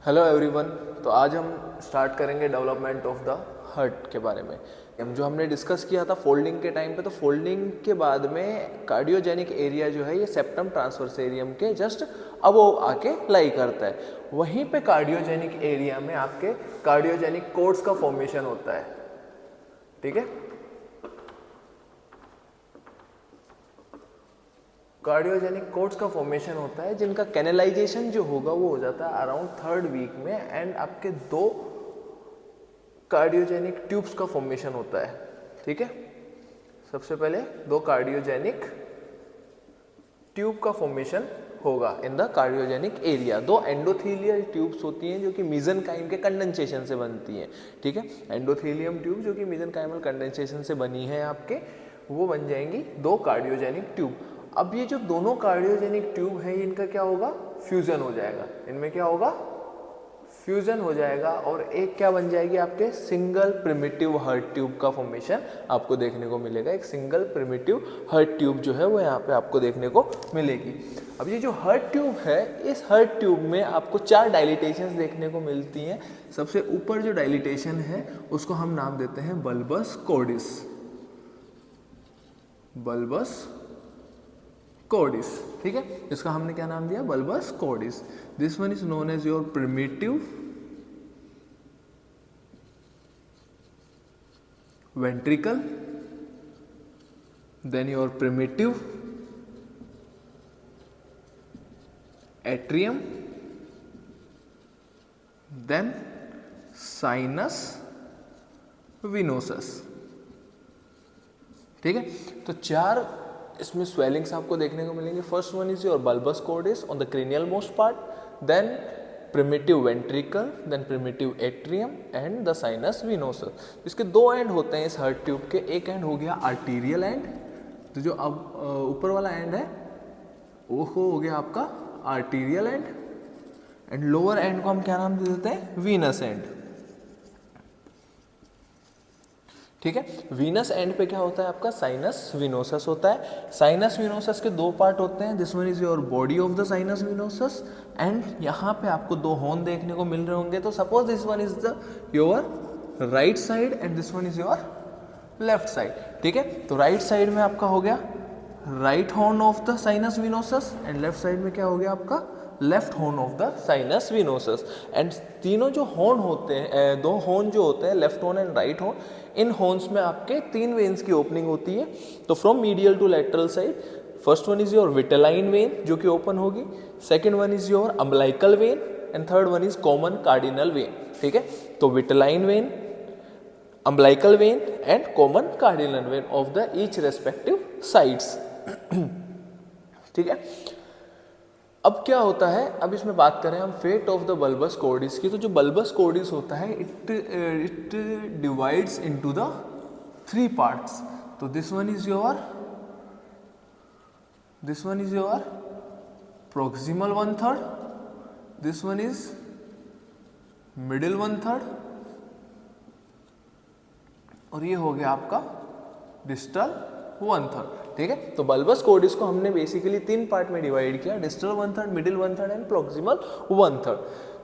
Hello everyone. तो आज हम स्टार्ट करेंगे डेवलपमेंट ऑफ द हार्ट के बारे में। हम जो हमने डिस्कस किया था फोल्डिंग के टाइम पे, तो फोल्डिंग के बाद में कार्डियोजेनिक एरिया जो है ये सेप्टम ट्रांसवर्स एरियम के जस्ट अबोव आके लाई करता है। वहीं पे कार्डियोजेनिक एरिया में आपके कार्डियोजेनिक कोड्स का फॉर्मेशन होता है। ठीक है, कार्डियोजेनिक कोड्स का फॉर्मेशन होता है जिनका कैनलाइजेशन जो होगा वो हो जाता है अराउंड थर्ड वीक में, एंड आपके दो कार्डियोजेनिक ट्यूब्स का फॉर्मेशन होता है। ठीक है, सबसे पहले दो कार्डियोजेनिक ट्यूब का फॉर्मेशन होगा इन द कार्डियोजेनिक एरिया। दो एंडोथेलियल ट्यूब्स होती हैं जो कि मेसेनकाइम के कंडेंसेशन से बनती हैं। ठीक है, एंडोथेलियम ट्यूब जो कि मेसेनकाइमल कंडेंसेशन से बनी है आपके, वो बन जाएंगी दो कार्डियोजेनिक ट्यूब। अब ये जो दोनों कार्डियोजेनिक ट्यूब हैं इनका क्या होगा, फ्यूजन हो जाएगा। इनमें क्या होगा, फ्यूजन हो जाएगा, और एक क्या बन जाएगी आपके सिंगल प्रिमिटिव हार्ट ट्यूब का फॉर्मेशन आपको देखने को मिलेगा। एक सिंगल प्रिमिटिव हार्ट ट्यूब जो है वो यहाँ पे आपको देखने को मिलेगी। अब ये जो हार्ट ट्यूब है, इस हार्ट ट्यूब में आपको चार डायलिटेशंस देखने को मिलती हैं। सबसे ऊपर जो डायलिटेशन है उसको हम नाम देते हैं बल्बस कॉर्डिस। बल्बस कॉर्डिस, ठीक है, इसका हमने क्या नाम दिया, bulbus cordis. This one is known as your primitive ventricle, then your primitive atrium, then sinus venosus. ठीक है, तो चार इसमें स्वेलिंग्स आपको देखने को मिलेंगे। First one is your bulbus cordis on the cranial most part, then primitive ventricle, then primitive atrium and the sinus venosus. इसके दो एंड होते हैं इस हार्ट ट्यूब के। एक एंड हो गया आर्टीरियल एंड, तो जो अब ऊपर वाला एंड है वो हो गया आपका आर्टीरियल एंड लोअर एंड को हम क्या नाम दे देते हैं, वीनस एंड। ठीक है, वीनस एंड पे क्या होता है आपका, साइनस विनोसस होता है। साइनस विनोसस के दो पार्ट होते हैं। This one is your body of the sinus venosus, and यहाँ पे आपको दो हॉर्न देखने को मिल रहे होंगे। तो suppose this one is the your right side and this one is your left side. ठीक है, तो राइट साइड में आपका हो गया right horn of the sinus venosus, and left side में क्या हो गया आपका left horn of the sinus venosus. And तीनों जो हॉर्न होते हैं, दो हॉर्न जो होते हैं, left horn and right horn, इन हॉर्न्स में आपके तीन वेन्स की ओपनिंग होती है। तो from medial to lateral side, first one is your vitelline vein जो कि ओपन होगी, second one is your umbilical vein, and third one is common cardinal vein. ठीक है, तो vitelline vein, umbilical vein and common cardinal vein of the each respective sides. ठीक है, अब क्या होता है, अब इसमें बात करें हम fate of the bulbus cordis की। तो जो बल्बस कॉर्डिस होता है it divides into the three parts. तो this one is your proximal 1/3, this one is middle 1/3, और ये हो गया आपका डिस्टल 1/3। ठीक है, तो बल्बस कॉर्डिस को हमने बेसिकली तीन पार्ट में डिवाइड किया, डिस्टल 1/3, मिडिल 1/3 एंड प्रॉक्सिमल 1/3।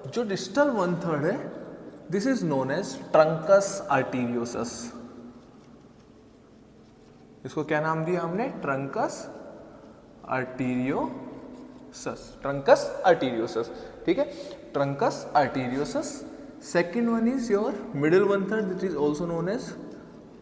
जो डिस्टल 1/3 है, this is known as truncus arteriosus. इसको क्या नाम दिया हमने, ट्रंकस आर्टीरियोसस। ट्रंकस आर्टीरियोसस, ठीक है, truncus arteriosus. Second one is your middle 1/3, this is also known as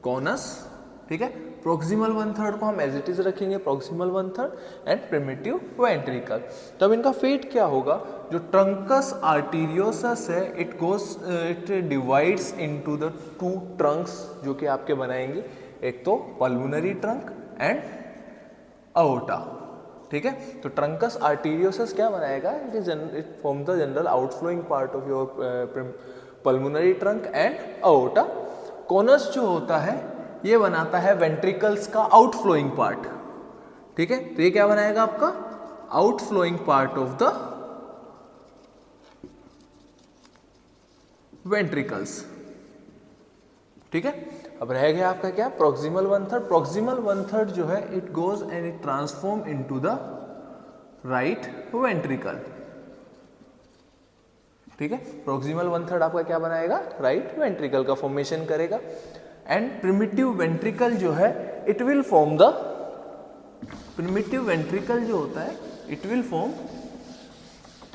conus. ठीक है, प्रॉक्सिमल 1/3 को हम एज इट इज रखेंगे, प्रॉक्सिमल 1/3 एंड प्रिमिटिव वेंट्रिकल। तो अब इनका फेट क्या होगा, जो ट्रंकस आर्टीरियोसस है it divides into the two Trunks जो कि आपके बनाएंगे, एक तो पल्मोनरी ट्रंक एंड अओर्टा। ठीक है, तो ट्रंकस आर्टीरियोसस क्या बनाएगा, it form the general outflowing part of your pulmonary trunk and aorta. Conus जो होता है ये बनाता है वेंट्रिकल्स का आउटफ्लोइंग पार्ट। ठीक है, तो ये क्या बनाएगा आपका outflowing part of the ventricles. ठीक है, अब रह गया आपका क्या, प्रॉक्सिमल 1/3। प्रॉक्सिमल 1/3 जो है it goes and it transform into the right ventricle. ठीक है। प्रॉक्सिमल 1/3 आपका क्या बनाएगा, राइट वेंट्रिकल का फॉर्मेशन करेगा। एंड प्रिमिटिव वेंट्रिकल जो है it will form the, primitive ventricle जो होता है it will form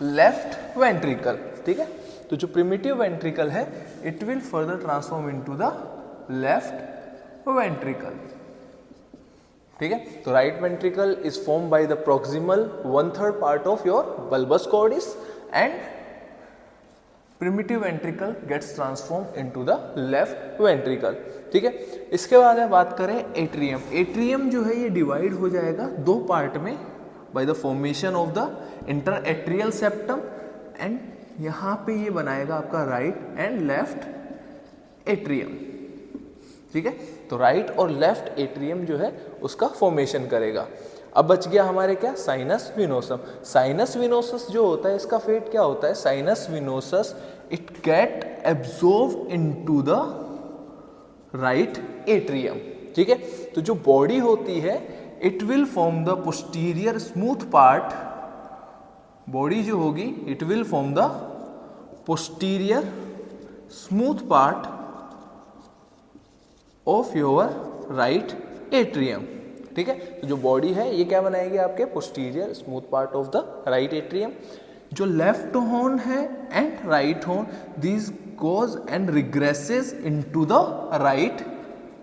left ventricle, ठीक है। तो जो प्रिमिटिव वेंट्रिकल है it will further transform into the left ventricle, ठीक है। तो right ventricle is form by the proximal 1/3 part of your bulbus cordis and primitive ventricle gets transform into the left ventricle, ठीक है। इसके बाद में बात करें एट्रियम। एट्रियम जो है ये डिवाइड हो जाएगा दो पार्ट में by the formation of the inter atrial septum and यहाँ पे ये बनाएगा आपका राइट एंड लेफ्ट एट्रियम, ठीक है। तो राइट और लेफ्ट एट्रियम जो है उसका फॉर्मेशन करेगा। अब बच गया हमारे क्या, साइनस विनोसम। साइनस विनोसस जो होता है इसका फेट क्या होता है, sinus venosus it get absorb into the right atrium, ठीक है। तो जो बॉडी होती है it will form the posterior smooth part, body जो होगी it will form the posterior smooth part of your right atrium, ठीक है। तो जो बॉडी है ये क्या बनाएगी, आपके posterior smooth part of the right atrium. जो लेफ्ट हॉर्न है and right horn this goes and regresses into the right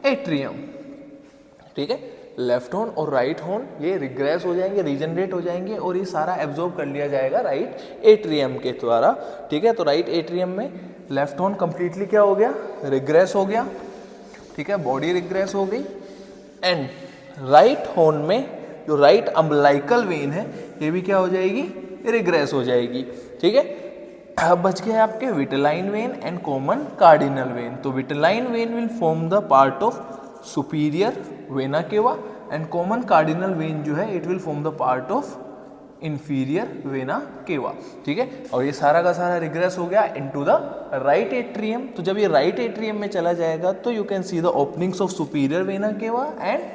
atrium, ठीक है। लेफ्ट हॉर्न और राइट हॉर्न ये रिग्रेस हो जाएंगे, रीजनरेट हो जाएंगे और ये सारा एब्जॉर्ब कर लिया जाएगा राइट एट्रियम के द्वारा, ठीक है। तो राइट एट्रियम में लेफ्ट हॉर्न कंप्लीटली क्या हो गया, रिग्रेस हो गया, ठीक है, बॉडी रिग्रेस हो गई। एंड राइट हॉर्न में जो राइट अम्बलाइकल वेन है ये भी क्या हो जाएगी, रिग्रेस हो जाएगी, ठीक है। अब बच गए आपके vitelline vein and common cardinal vein. तो vitelline vein will form the part of superior vena cava and common cardinal vein जो है it will form the part of inferior vena cava, ठीक है। और ये सारा का सारा रिग्रेस हो गया इनटू द राइट एट्रियम। तो जब ये राइट एट्रियम में चला जाएगा तो you can see the openings of superior vena cava and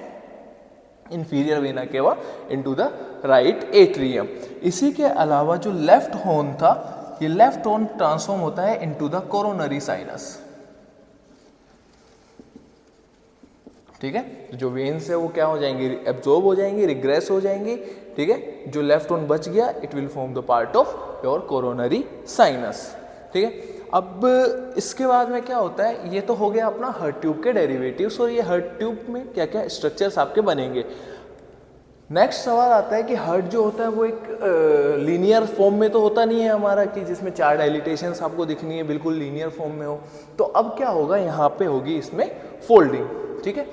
inferior vena केवा इनटू द राइट एट्रियम। इसी के अलावा जो लेफ्ट हॉर्न था ये लेफ्ट हॉर्न ट्रांसफॉर्म होता है इनटू द कोरोनरी साइनस, ठीक है। जो वेन्स है वो क्या हो जाएंगे, एब्जॉर्ब हो जाएंगे, रिग्रेस हो जाएंगे, ठीक है। जो लेफ्ट हॉर्न बच गया it will form the part of your coronary sinus, ठीक है। अब इसके बाद में क्या होता है, ये तो हो गया अपना हार्ट ट्यूब के डेरिवेटिव्स और ये हार्ट ट्यूब में क्या क्या स्ट्रक्चर्स आपके बनेंगे। नेक्स्ट सवाल आता है कि हार्ट जो होता है वो एक लीनियर फॉर्म में तो होता नहीं है हमारा कि जिसमें 4 डायलिटेशंस आपको दिखनी है बिल्कुल लीनियर फॉर्म में हो। तो अब क्या होगा, यहाँ पे होगी इसमें फोल्डिंग, ठीक है।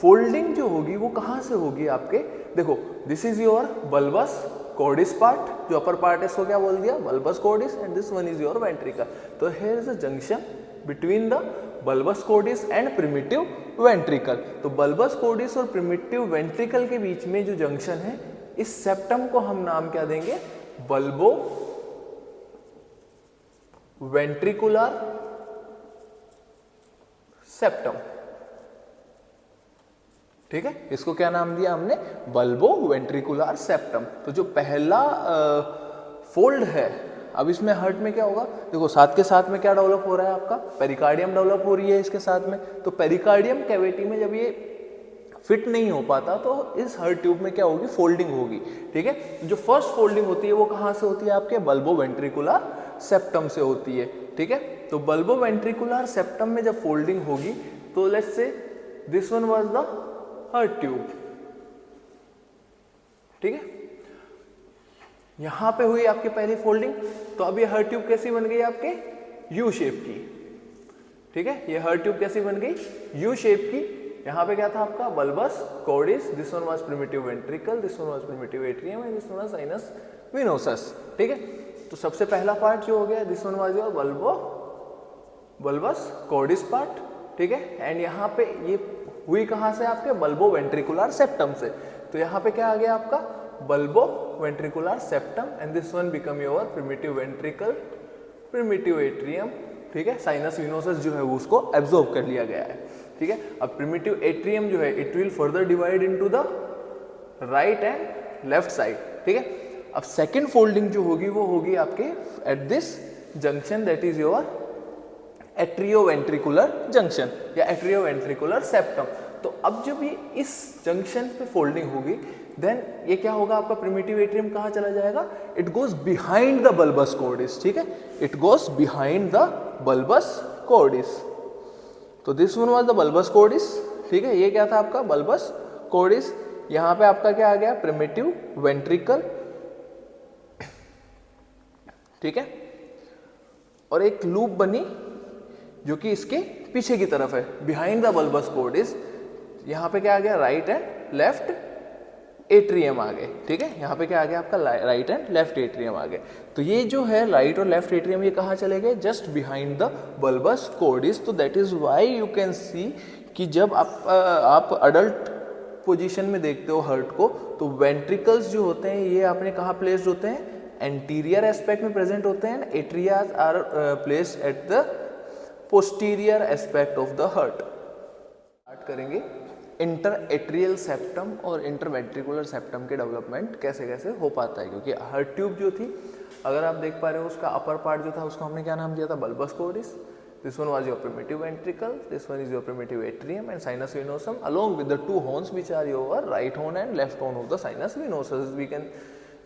फोल्डिंग जो होगी वो कहाँ से होगी आपके, देखो this is your bulbus cordis part, जो अपर पार्ट है इसको क्या बोल दिया, bulbus cordis, and this one is your ventricle. तो here is a junction between the bulbus cordis and primitive ventricle. तो बल्बस कॉर्डिस और प्रिमिटिव वेंट्रिकल के बीच में जो जंक्शन है इस सेप्टम को हम नाम क्या देंगे, बल्बो वेंट्रिकुलर सेप्टम, ठीक है। इसको क्या नाम दिया हमने, बल्बो वेंट्रिकुलर सेप्टम। तो जो पहला फोल्ड है, अब इसमें हार्ट में क्या होगा, देखो साथ के साथ में क्या डेवलप हो रहा है आपका, पेरिकार्डियम डेवलप हो रही है इसके साथ में। तो पेरिकार्डियम कैविटी में जब ये फिट नहीं हो पाता तो इस हार्ट ट्यूब में क्या होगी, फोल्डिंग होगी, ठीक है। जो फर्स्ट फोल्डिंग होती है वो कहाँ से होती है, आपके बल्बो वेंट्रिकुलर सेप्टम से होती है, ठीक है। तो बल्बो वेंट्रिकुलर सेप्टम में जब फोल्डिंग होगी तो let's say this one was the heart tube, ठीक है। यहां पे हुई आपकी पहली फोल्डिंग, तो अब ये हार्ट ट्यूब कैसी बन गई आपके, यू शेप की, ठीक है। ये हार्ट ट्यूब कैसी बन गई, यू शेप की। यहाँ पे क्या था आपका, bulbus cordis, this one was primitive ventricle, this one was primitive atrium and this one was sinus venosus, ठीक है। तो सबसे पहला पार्ट जो हो गया, this one was your bulbus cordis part, ठीक है। एंड यहाँ पे ये हुई कहाँ से, आपके बल्बो वेंट्रिकुलर सेप्टम से। तो यहाँ पे क्या आ गया आपका, bulbo ventricular septum and this one become your primitive ventricle, primitive atrium, ठीक है। साइनस विनोसस जो है वो उसको एब्जॉर्ब कर लिया गया है, ठीक है। अब प्रिमिटिव एट्रियम जो है it will further divide into the right and left side, ठीक है। अब सेकेंड फोल्डिंग जो होगी वो होगी आपके at this junction that is your atrioventricular junction या एट्रियोवेंट्रिकुलर सेप्टम। तो अब जब ये इस जंक्शन पे फोल्डिंग होगी देन ये क्या होगा, आपका प्रिमिटिव एट्रियम कहाँ चला जाएगा, it goes behind the bulbus cordis, ठीक है, it goes behind the bulbus cordis. तो this one was the bulbus cordis, ठीक है, ये क्या था आपका बल्बस कॉर्डिस। यहाँ पे आपका क्या आ गया, प्रिमिटिव वेंट्रिकल, ठीक है, और एक लूप बनी जो कि इसके पीछे की तरफ है, बिहाइंड द बल्बस कॉर्डिस। यहाँ पे क्या आ गया, राइट एंड लेफ्ट एट्रियम आ गए, ठीक है, यहाँ पे क्या आ गया आपका राइट एंड लेफ्ट एट्रियम आ गए। तो ये जो है राइट और लेफ्ट एट्रियम ये कहाँ चले गए, just behind the bulbus cordis. तो that is why you can see कि जब आप अडल्ट पोजीशन में देखते हो हार्ट को, तो वेंट्रिकल्स जो होते हैं ये आपने कहाँ प्लेस्ड होते हैं, एंटीरियर एस्पेक्ट में प्रेजेंट होते हैं, atrias are placed at the posterior aspect of the heart. Start करेंगे इंटर एट्रियल सेप्टम और इंटरवेंट्रिकुलर सेप्टम के डेवलपमेंट कैसे कैसे हो पाता है, क्योंकि हार्ट ट्यूब जो थी अगर आप देख पा रहे हो उसका अपर पार्ट जो था उसको हमने क्या नाम दिया था, bulbus cordis. This one was your primitive ventricle, this one is your primitive atrium and sinus venosum along with the two horns which are your right horn and left horn of the sinus venosus.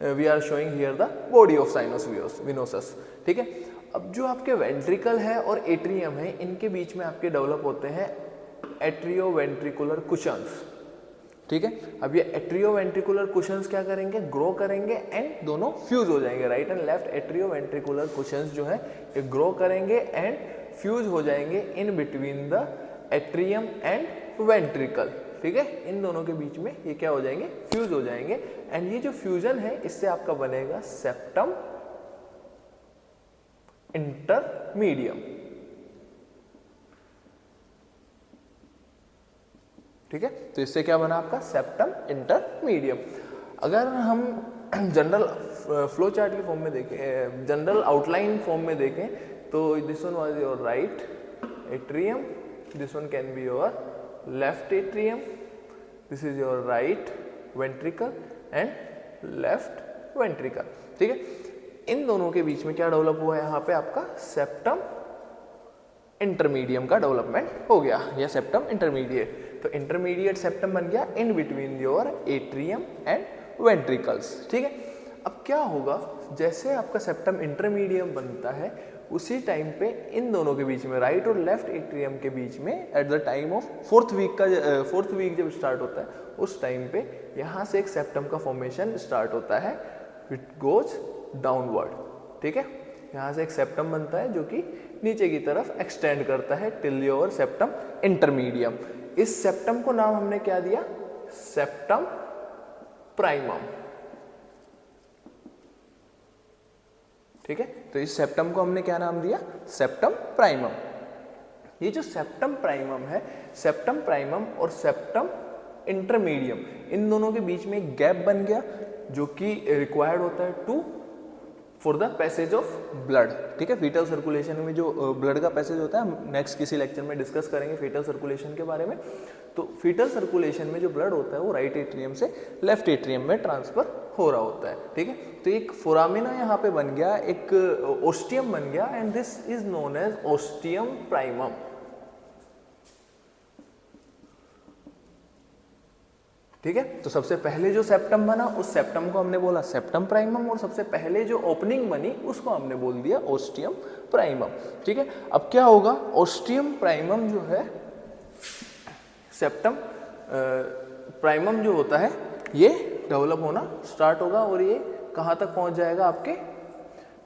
We are showing here the body of sinus venosus, ठीक है। अब जो आपके ventricle है और atrium है इनके बीच में आपके डेवलप होते हैं एट्रियोवेंट्रिकुलर कुशन्स, ठीक है। अब ये एट्रियोवेंट्रिकुलर कुशन्स क्या करेंगे, ग्रो करेंगे एंड दोनों फ्यूज हो जाएंगे। Right and left atrioventricular cushions जो है ये ग्रो करेंगे एंड फ्यूज हो जाएंगे इन between the atrium and ventricle, ठीक है। इन दोनों के बीच में ये क्या हो जाएंगे, फ्यूज हो जाएंगे एंड ये जो फ्यूजन है इससे आपका बनेगा सेप्टम इंटरमीडियम, ठीक है। तो इससे क्या बना आपका सेप्टम इंटरमीडियम। अगर हम जनरल फ्लो चार्ट के फॉर्म में देखें, जनरल आउटलाइन फॉर्म में देखें, तो this one was your right atrium, this one can be your left atrium, this is your right ventricle and left ventricle, ठीक है। इन दोनों के बीच में क्या डेवलप हुआ है, यहाँ पे आपका सेप्टम इंटरमीडियम का डेवलपमेंट हो गया या सेप्टम इंटरमीडिएट। तो इंटरमीडिएट सेप्टम बन गया in between your atrium and ventricles, ठीक है। अब क्या होगा, जैसे आपका सेप्टम इंटरमीडियम बनता है उसी टाइम पे इन दोनों के बीच में राइट और लेफ्ट एट्रियम के बीच में at the time of fourth week जब स्टार्ट होता है उस टाइम पे यहाँ से एक सेप्टम का फॉर्मेशन स्टार्ट होता है, इट गोज डाउनवर्ड, ठीक है। यहाँ से एक सेप्टम बनता है जो कि नीचे की तरफ एक्सटेंड करता है टिल योर सेप्टम इंटरमीडियम। इस सेप्टम को नाम हमने क्या दिया, सेप्टम प्राइमम, ठीक है। तो इस सेप्टम को हमने क्या नाम दिया, सेप्टम प्राइमम। ये जो सेप्टम प्राइमम है, सेप्टम प्राइमम और सेप्टम इंटरमीडियम, इन दोनों के बीच में एक गैप बन गया जो कि रिक्वायर्ड होता है for the passage of blood, ठीक है। फीटल सर्कुलेशन में जो ब्लड का पैसेज होता है, हम नेक्स्ट किसी लेक्चर में डिस्कस करेंगे फीटल सर्कुलेशन के बारे में। तो फीटल सर्कुलेशन में जो ब्लड होता है वो राइट एट्रियम से लेफ्ट एट्रियम में ट्रांसफर हो रहा होता है, ठीक है। तो एक फोरामिना यहाँ पे बन गया, एक ओस्टियम बन गया and this is known as ostium primum, ठीक है। तो सबसे पहले जो सेप्टम बना उस सेप्टम को हमने बोला सेप्टम प्राइमम और सबसे पहले जो ओपनिंग बनी उसको हमने बोल दिया ओस्टियम प्राइमम, ठीक है। अब क्या होगा, ओस्टियम प्राइमम जो है, सेप्टम प्राइमम जो होता है ये डेवलप होना स्टार्ट होगा और ये कहाँ तक पहुँच जाएगा, आपके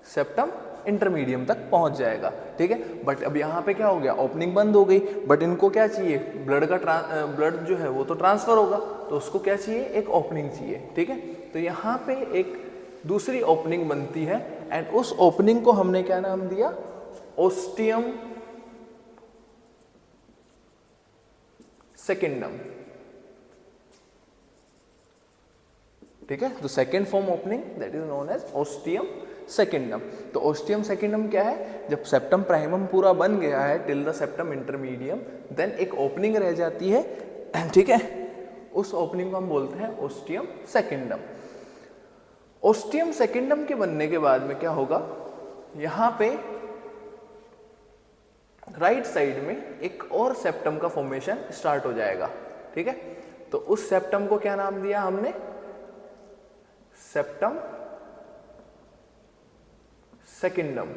सेप्टम इंटरमीडियम तक पहुंच जाएगा, ठीक है। बट अब यहाँ पे क्या हो गया, ओपनिंग बंद हो गई, बट इनको क्या चाहिए, ब्लड जो है वो तो ट्रांसफर होगा, तो उसको क्या चाहिए, एक ओपनिंग चाहिए, ठीक है। तो यहाँ पे एक दूसरी ओपनिंग बनती है एंड उस ओपनिंग को हमने क्या नाम दिया, ओस्टियम सेकेंडम, ठीक है। तो second form opening that is known as ostium secundum. तो ओस्टियम सेकेंडम क्या है, जब सेप्टम प्राइमम पूरा बन गया है till the septum intermedium, then एक ओपनिंग रह जाती है, ठीक है। उस ओपनिंग को हम बोलते हैं ओस्टियम सेकेंडम। ओस्टियम सेकेंडम के बनने के बाद में क्या होगा, यहाँ पे राइट साइड में एक और सेप्टम का फॉर्मेशन स्टार्ट हो जाएगा, ठीक है। तो उस सेप्टम को क्या नाम दिया हमने, सेप्टम सेकेंडम,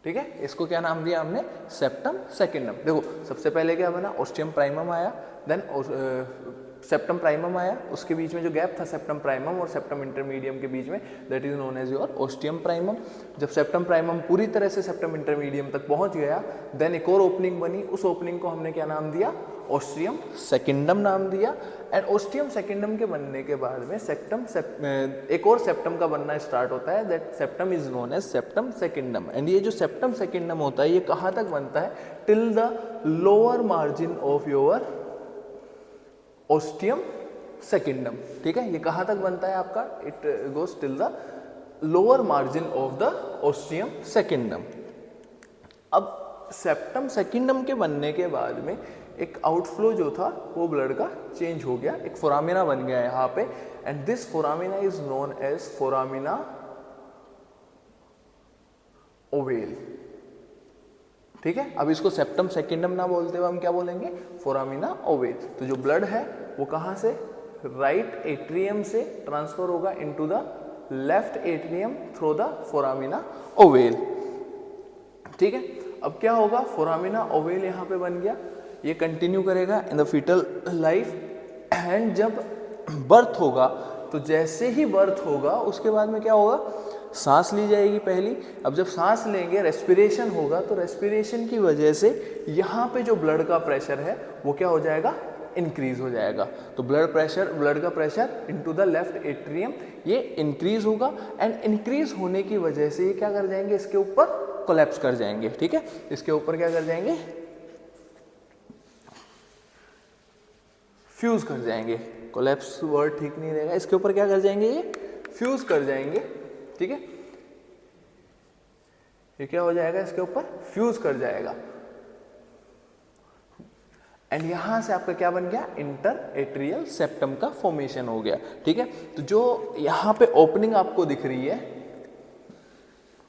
ठीक है। इसको क्या नाम दिया हमने, सेप्टम सेकेंडम। देखो सबसे पहले क्या बना, ओस्टियम प्राइमम आया, देन सेप्टम प्राइमम आया, उसके बीच में जो गैप था सेप्टम प्राइमम और सेप्टम इंटरमीडियम के बीच में, that is known as your ostium primum. जब सेप्टम प्राइमम पूरी तरह से सेप्टम इंटरमीडियम तक पहुंच गया, देन एक और ओपनिंग बनी, उस ओपनिंग को हमने क्या नाम दिया, ओस्टियम सेकेंडम नाम दिया। एंड ओस्टियम सेकेंडम के बनने के बाद में एक और सेप्टम का बनना स्टार्ट होता है, that septum is known as septum secundum. And ये जो सेप्टम सेकेंडम होता है ये कहाँ तक बनता है, till the lower margin of your ostium secundum, ठीक है। ये कहाँ तक बनता है आपका, it goes till the lower margin of the ostium secundum. अब सेप्टम सेकेंडम के बनने के बाद में एक आउटफ्लो जो था वो ब्लड का चेंज हो गया, एक फोरामिना बन गया यहाँ पे, and this foramina is known as foramina ovale, ठीक है। अब इसको सेप्टम सेकेंडम ना बोलते हुए हम क्या बोलेंगे, फोरामिना ओवेल। तो जो ब्लड है वो कहाँ से, राइट एट्रियम से ट्रांसफर होगा into the left atrium through the foramina ovale, ठीक है। अब क्या होगा, फोरामिना ओवेल यहाँ पे बन गया, ये कंटिन्यू करेगा in the foetal life, and जब बर्थ होगा तो जैसे ही बर्थ होगा उसके बाद में क्या होगा, सांस ली जाएगी पहली। अब जब सांस लेंगे, रेस्पिरेशन होगा, तो रेस्पिरेशन की वजह से यहाँ पे जो ब्लड का प्रेशर है वो क्या हो जाएगा, इंक्रीज हो जाएगा। तो ब्लड का pressure into the left atrium ये इंक्रीज होगा, एंड इंक्रीज होने की वजह से ये क्या कर जाएंगे, इसके ऊपर कोलैप्स कर जाएंगे, ठीक है। इसके ऊपर क्या कर जाएंगे, फ्यूज कर जाएंगे, कोलैप्स वर्ड ठीक नहीं रहेगा, इसके ऊपर क्या कर जाएंगे, ये फ्यूज कर जाएंगे, ठीक है। ये क्या हो जाएगा, इसके ऊपर फ्यूज कर जाएगा, एंड यहां से आपका क्या बन गया, इंटर एट्रियल सेप्टम का फॉर्मेशन हो गया, ठीक है। तो जो यहां पे ओपनिंग आपको दिख रही है,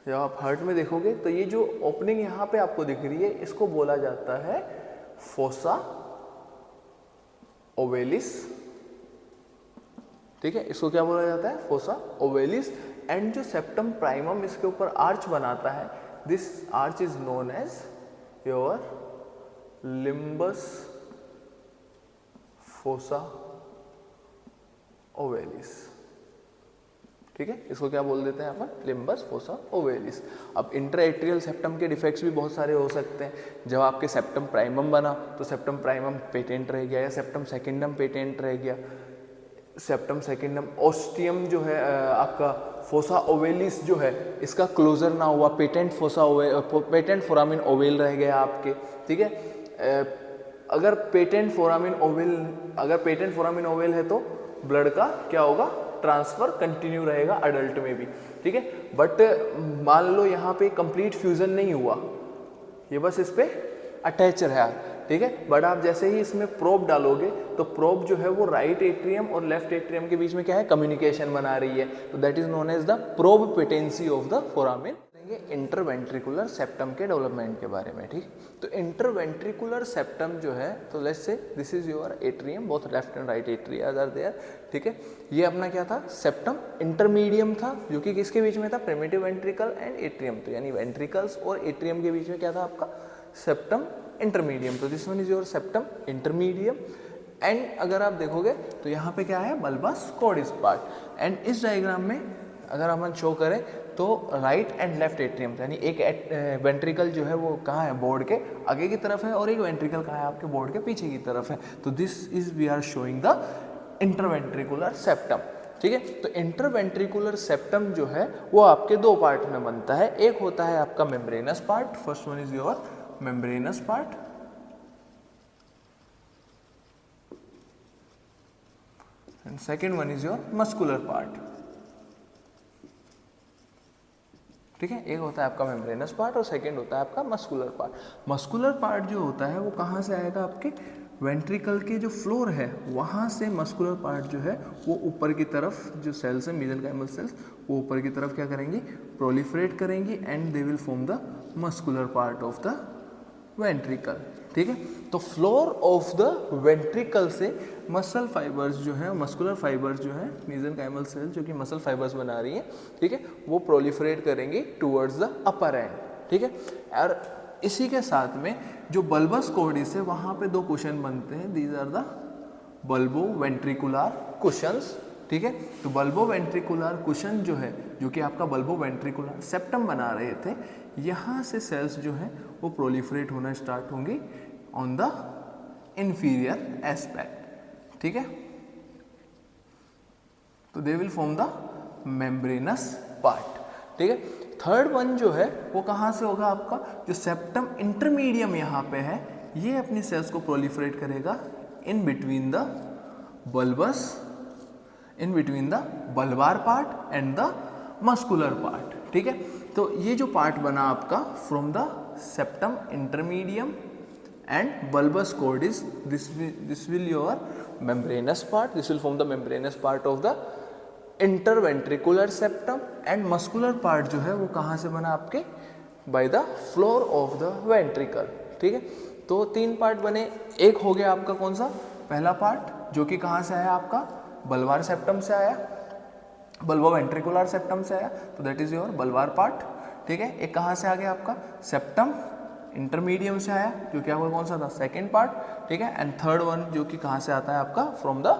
जब आप हार्ट में देखोगे तो ये जो ओपनिंग यहां पे आपको दिख रही है, इसको बोला जाता है फोसा ओवेलिस, ठीक है। इसको क्या बोला जाता है, फोसा ओवेलिस। एंड जो सेप्टम प्राइमम इसके ऊपर आर्च बनाता है, this arch is known as your limbus fossa ovalis, ठीक है। इसको क्या बोल देते हैं अपन, लिम्बस फोसा ओवेलिस। अब इंटरएट्रियल सेप्टम के डिफेक्ट्स भी बहुत सारे हो सकते हैं। जब आपके सेप्टम प्राइमम बना तो सेप्टम प्राइमम पेटेंट रह गया, या सेप्टम सेकेंडम पेटेंट रह गया, सेप्टम सेकेंडम ओस्टियम जो है आपका फोसा ओवेलिस जो है इसका क्लोजर ना हुआ, पेटेंट फोरामिन ओवेल रह गया आपके, ठीक है। अगर पेटेंट फोरामिन ओवेल है तो ब्लड का क्या होगा, ट्रांसफर कंटिन्यू रहेगा अडल्ट में भी, ठीक है। बट मान लो यहाँ पे कंप्लीट फ्यूजन नहीं हुआ, ये बस इस पे अटैच रहा, ठीक है। बट आप जैसे ही इसमें प्रोब डालोगे तो प्रोब जो है वो राइट एट्रियम और लेफ्ट एट्रियम के बीच में क्या है, कम्युनिकेशन बना रही है, तो that is known as the probe patency of the foramen. Interventricular septum के डेवलपमेंट के बारे में, ठीक। तो इंटरवेंट्रिकुलर सेप्टम जो है, तो let's say this is your atrium, both left and right atria are there, ठीक है। ये अपना क्या था, सेप्टम इंटरमीडियम था, जो कि किसके बीच में था, प्रिमिटिव वेंट्रिकल एंड एट्रियम, तो यानी वेंट्रिकल्स और एट्रियम के बीच में क्या था आपका, सेप्टम इंटरमीडियम। तो this one is your septum intermedium. And अगर आप देखोगे तो यहाँ पे क्या है, बल्बस कॉर्ड पार्ट। एंड इस डायग्राम में अगर हम शो करें तो राइट एंड लेफ्ट एट्रियम, यानी एक वेंट्रिकल जो है वो कहाँ है, बोर्ड के आगे की तरफ है, और एक वेंट्रिकल कहाँ है, आपके बोर्ड के पीछे की तरफ है। तो this is we are showing the interventricular septum, ठीक है। तो इंटरवेंट्रिकुलर सेप्टम जो है वो आपके दो पार्ट में बनता है, एक होता है आपका membranes part, first one is your membranous part, and second one is your muscular part, ठीक है। एक होता है आपका मेम्ब्रेनस पार्ट और सेकंड होता है आपका मस्कुलर पार्ट। मस्कुलर पार्ट जो होता है वो कहाँ से आएगा, आपके वेंट्रिकल के जो फ्लोर है वहाँ से मस्कुलर पार्ट जो है वो ऊपर की तरफ, जो सेल्स है मेसेंकाइमल सेल्स, वो ऊपर की तरफ क्या करेंगी, प्रोलिफरेट करेंगी and they will form the muscular part of the ventricle. ठीक है, तो फ्लोर ऑफ द वेंट्रिकल से मसल फाइबर्स जो है, मस्कुलर फाइबर्स जो है, मेसेंकाइमल सेल्स जो कि मसल फाइबर्स बना रही है, ठीक है, वो प्रोलिफरेट करेंगी टुवर्ड्स द अपर एंड। ठीक है, और इसी के साथ में जो बल्बस कॉर्डिस है वहाँ पे दो कुशन बनते हैं, these are the bulboventricular cushions. ठीक है, तो बल्बो वेंट्रिकुलर कुशन जो है, जो कि आपका बल्बो वेंट्रिकुलर सेप्टम बना रहे थे, यहाँ से सेल्स जो है वो प्रोलिफरेट होना स्टार्ट होंगी ऑन द इंफीरियर एस्पेक्ट। ठीक है, तो they will form the membranous part. ठीक है, थर्ड वन जो है वो कहाँ से होगा आपका, जो सेप्टम इंटरमीडियम यहाँ पे है, ये अपनी सेल्स को प्रोलिफरेट करेगा in between the bulbus, in between the bulbar part and the muscular part. ठीक है, तो ये जो पार्ट बना आपका from the septum intermedium and bulbus cordis, this will your membranous part, this will form the membranous part of the interventricular septum and muscular part जो है वो कहाँ से बना आपके, by the floor of the ventricle. ठीक है, तो तीन पार्ट बने, एक हो गया आपका कौन सा, पहला पार्ट जो कि कहाँ से आया आपका, बल्बार सेप्टम से आया, बल्बो वेंट्रिकुलर सेप्टम से आया, तो दैट इज योर बल्बार पार्ट। ठीक है, एक कहाँ से आ गया आपका, सेप्टम इंटरमीडियम से आया, जो कि आपका कौन सा था, सेकेंड पार्ट। ठीक है, एंड थर्ड वन जो कि कहाँ से आता है आपका, from the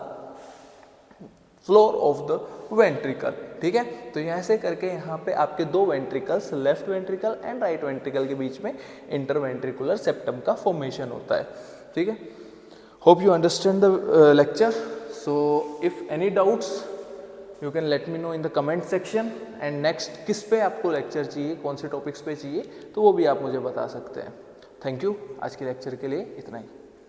floor of the ventricle. ठीक है, तो ऐसे करके यहाँ पे आपके दो ventricles, left ventricle and right ventricle के बीच में इंटरवेंट्रिकुलर सेप्टम का फॉर्मेशन होता है। ठीक है, hope you understand the lecture. So if any doubts you can let me know in the comment section, and next किस पे आपको लेक्चर चाहिए, कौन से टॉपिक्स पे चाहिए, तो वो भी आप मुझे बता सकते हैं। थैंक यू, आज के लेक्चर के लिए इतना ही।